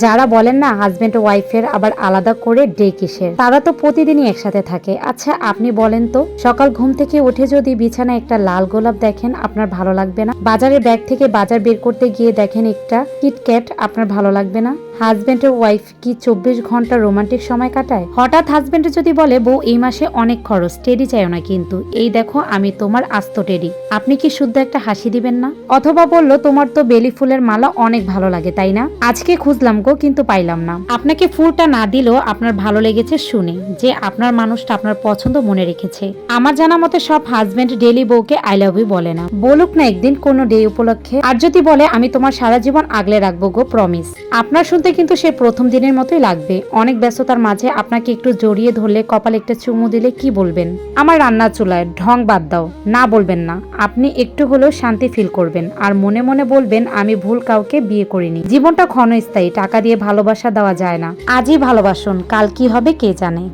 যারা বলেন না হাজবেন্ড ও ওয়াইফের আবার আলাদা করে ডে কিসের, তারা তো প্রতিদিনই একসাথে থাকে। আচ্ছা আপনি বলেন তো, সকাল ঘুম থেকে উঠে যদি বিছানায় একটা লাল গোলাপ দেখেন আপনার ভালো লাগবে না? বাজারের ব্যাগ থেকে বাজার বের করতে গিয়ে দেখেন একটা কিটক্যাট, আপনার ভালো লাগবে না? হাজবেন্ড ও ওয়াইফ কি 24 ঘন্টা রোমান্টিক সময় কাটায়? হঠাৎ হাজবেন্ড যদি বলে বউ এই মাসে অনেক খরচ, টেডি চাইও না কিন্তু, এই দেখো আমি তোমার আস্ত টেডি, আপনি কি শুদ্ধ একটা হাসি দিবেন না? অথবা বলল তোমার তো বেলি ফুলের মালা অনেক ভালো লাগে তাই না, আজকে খুঁজলাম গো কিন্তু পাইলাম না। আপনাকে ফুলটা না দিলেও আপনার ভালো লেগেছে শুনে যে আপনার মানুষটা আপনার পছন্দ মনে রেখেছে। আমার জানা মতে সব হাজবেন্ড ডেলি বউকে আই লাভ ইউ বলে না, বলুক না একদিন কোনো ডে উপলক্ষে। আর যদি বলে আমি তোমার সারা জীবন আগলে রাখবো গো প্রমিস, আপনার শুনতে কিন্তু সে প্রথম দিনের মতোই লাগবে। অনেক ব্যস্ততার মাঝে আপনাকে একটু জড়িয়ে ধরলে, কপালে একটা চুমু দিলে কি বলবেন? আমার রান্নার চুলায় ঢং বাদ দাও, না বলবেন না। আপনি একটু হলেও শান্তি ফিল করবেন আর মনে মনে বলবেন আমি ভুল কাউকে বিয়ে করিনি। জীবনটা ক্ষণস্থায়ী, টাকা দিয়ে ভালোবাসা দেওয়া যায় না। আজই ভালোবাসুন, কাল কি হবে কে জানে।